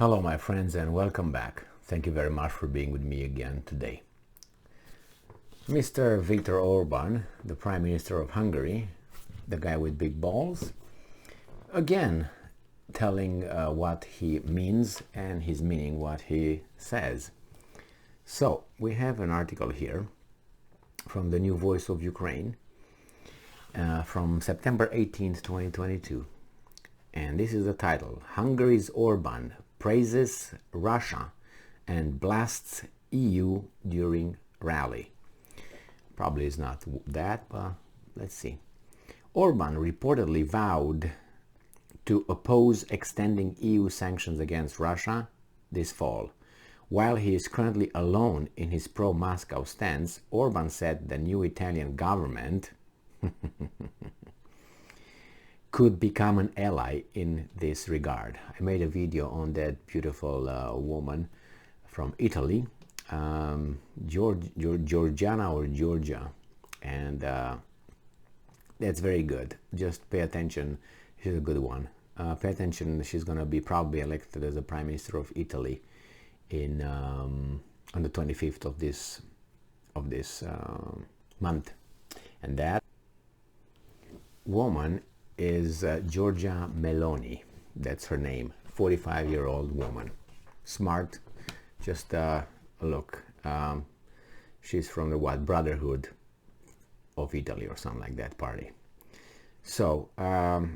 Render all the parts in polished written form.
Hello my friends and welcome back. Thank you very much for being with me again today. Mr. Viktor Orban, the Prime Minister of Hungary, the guy with big balls, again telling what he means and he's meaning what he says. So we have an article here from the New Voice of Ukraine from September 18th, 2022. And this is the title: Hungary's Orban praises Russia and blasts EU during rally. Probably is not that, but let's see. Orban reportedly vowed to oppose extending EU sanctions against Russia this fall. While he is currently alone in his pro-Moscow stance, Orban said the new Italian government could become an ally in this regard. I made a video on that beautiful woman from Italy, Georgiana or Georgia, and that's very good. Just pay attention. She's a good one. Pay attention. She's going to be probably elected as the Prime Minister of Italy in on the 25th of this month, and that woman is Giorgia Meloni. That's her name. 45-year-old woman, smart. Just look. She's from the Brotherhood of Italy or something like that party. So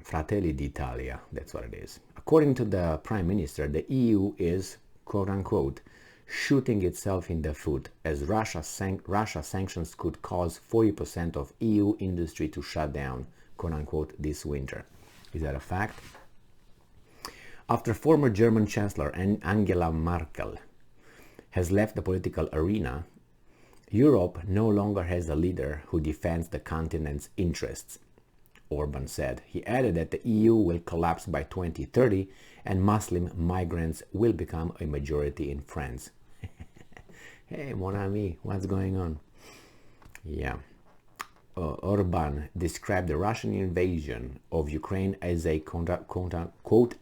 Fratelli d'Italia, that's what it is. According to the Prime Minister, the EU is, quote unquote, shooting itself in the foot, as Russia sanctions could cause 40% of EU industry to shut down, quote unquote, this winter. Is that a fact? After former German Chancellor Angela Merkel has left the political arena, Europe no longer has a leader who defends the continent's interests, Orban said. He added that the EU will collapse by 2030 and Muslim migrants will become a majority in France. Hey, mon ami, what's going on? Yeah. Orban described the Russian invasion of Ukraine as a quote-unquote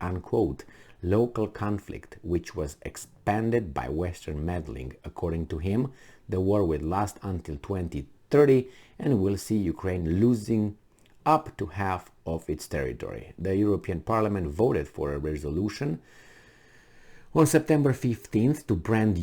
local conflict which was expanded by Western meddling. According to him, the war will last until 2030 and will see Ukraine losing up to half of its territory. The European Parliament voted for a resolution on September 15th to brand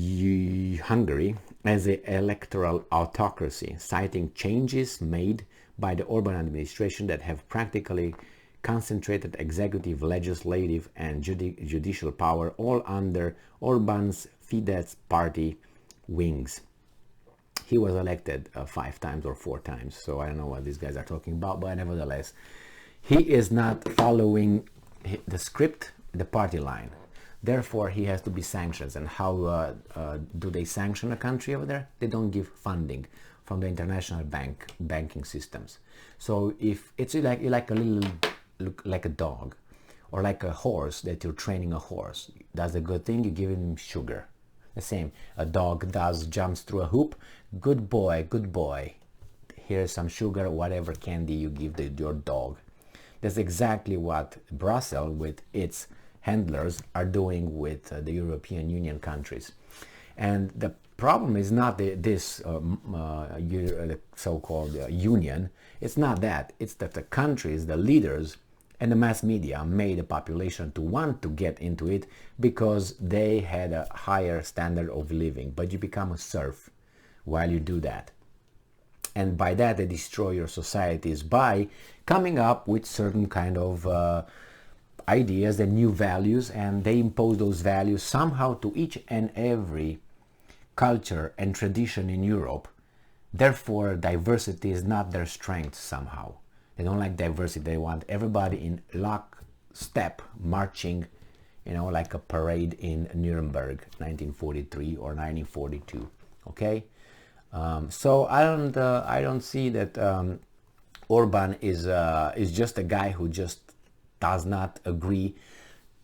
Hungary as an electoral autocracy, citing changes made by the Orban administration that have practically concentrated executive, legislative and judicial power all under Orban's Fidesz party wings. He was elected 5 times or 4 times, so I don't know what these guys are talking about, but nevertheless, he is not following the script, the party line. Therefore, he has to be sanctioned. And how do they sanction a country over there? They don't give funding from the international banking systems. So if it's like a dog or like a horse that you're training a horse, that's a good thing. You give him sugar. The same. A dog jumps through a hoop. Good boy, good boy. Here's some sugar, whatever candy you give your dog. That's exactly what Brussels with its handlers are doing with the European Union countries. And the problem is not this so-called union. It's not that. It's that the countries, the leaders, and the mass media made the population to want to get into it because they had a higher standard of living. But you become a serf while you do that. And by that, they destroy your societies by coming up with certain kind of ideas and new values, and they impose those values somehow to each and every culture and tradition in Europe. Therefore, diversity is not their strength somehow. They don't like diversity. They want everybody in lockstep marching, like a parade in Nuremberg, 1943 or 1942. Okay, so I don't see that Orban is just a guy who just does not agree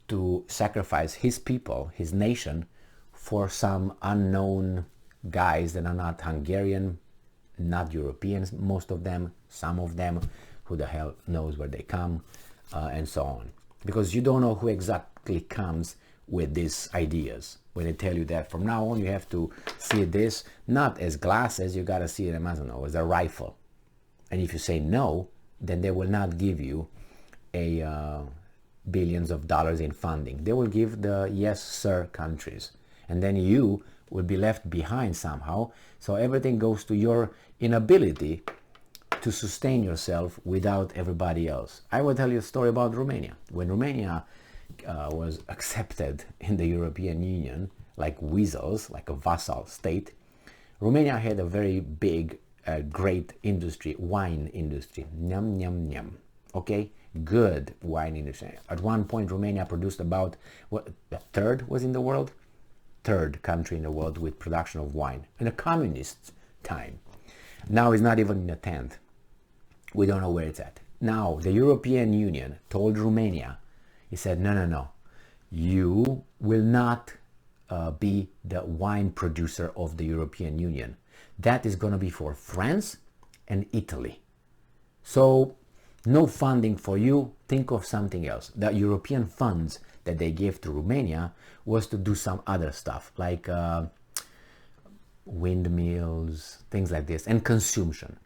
to sacrifice his people, his nation, for some unknown guys that are not Hungarian, not Europeans, most of them, some of them, who the hell knows where they come, and so on. Because you don't know who exactly comes with these ideas. When they tell you that from now on you have to see this not as glasses, you got to see it as a rifle. And if you say no, then they will not give you a billions of dollars in funding. They will give the yes sir countries, and then you will be left behind somehow. So everything goes to your inability to sustain yourself without everybody else. I will tell you a story about Romania. When Romania was accepted in the European Union like weasels, like a vassal state, Romania had a very big, great industry, wine industry. Nyam, nyam, nyam. Okay? Good wine industry. At one point, Romania produced about, what, the third was in the world? Third country in the world with production of wine in a communist time. Now it's not even in a 10th. We don't know where it's at. Now the European Union told Romania, he said, no, you will not be the wine producer of the European Union. That is going to be for France and Italy. So no funding for you, think of something else. The European funds that they gave to Romania was to do some other stuff like windmills, things like this, and consumption.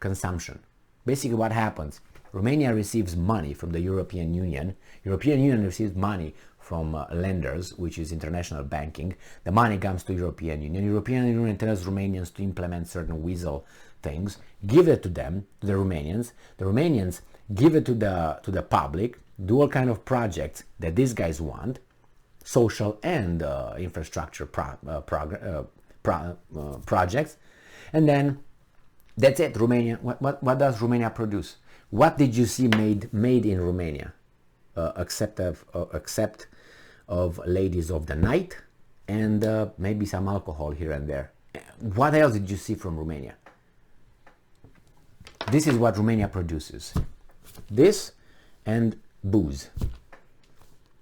Basically what happens, Romania receives money from the European Union. European Union receives money from lenders, which is international banking. The money comes to European Union. European Union tells Romanians to implement certain weasel things, give it to them, to the Romanians. The Romanians give it to the public, do all kind of projects that these guys want, social and infrastructure projects, and then that's it. Romania. What does Romania produce? What did you see made in Romania, except of ladies of the night and maybe some alcohol here and there? What else did you see from Romania? This is what Romania produces. This and booze.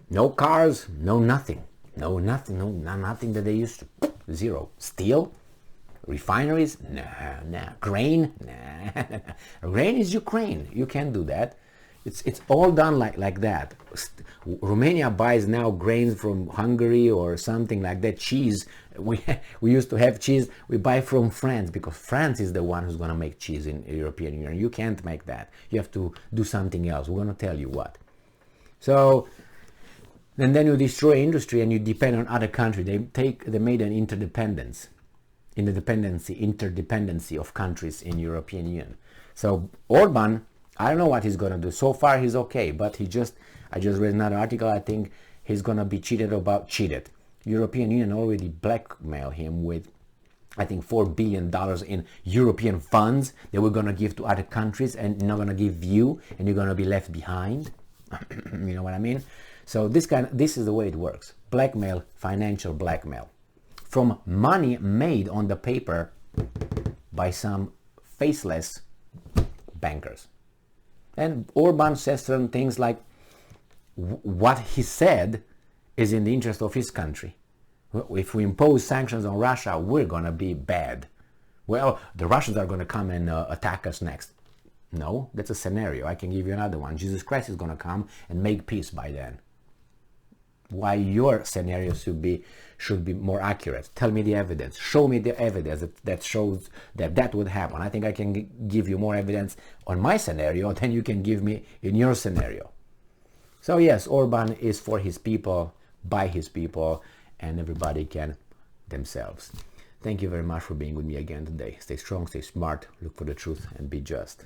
No cars, no nothing. No nothing, no nothing that they used to. Zero. Steel? Refineries? Nah. Grain? Nah. Grain is Ukraine. You can't do that. It's all done like that. Romania buys now grains from Hungary or something like that. Cheese, we used to have cheese. We buy from France because France is the one who's going to make cheese in the European Union. You can't make that. You have to do something else. We're going to tell you what. So, and then you destroy industry and you depend on other countries. They made an interdependency of countries in European Union. So Orban, I don't know what he's going to do. So far he's okay, but I just read another article. I think he's going to be cheated. European Union already blackmailed him with, I think, $4 billion in European funds that we're going to give to other countries and not going to give you, and you're going to be left behind. You know what I mean? So this is the way it works. Blackmail, financial blackmail. From money made on the paper by some faceless bankers. And Orban says certain things like what he said is in the interest of his country. If we impose sanctions on Russia, we're going to be bad. Well, the Russians are going to come and attack us next. No, that's a scenario. I can give you another one. Jesus Christ is going to come and make peace by then. Why your scenario should be more accurate? Tell me the evidence. Show me the evidence that shows that would happen. I think I can give you more evidence on my scenario than you can give me in your scenario. So yes, Orban is for his people, by his people, and everybody can themselves. Thank you very much for being with me again today. Stay strong, stay smart, look for the truth, and be just.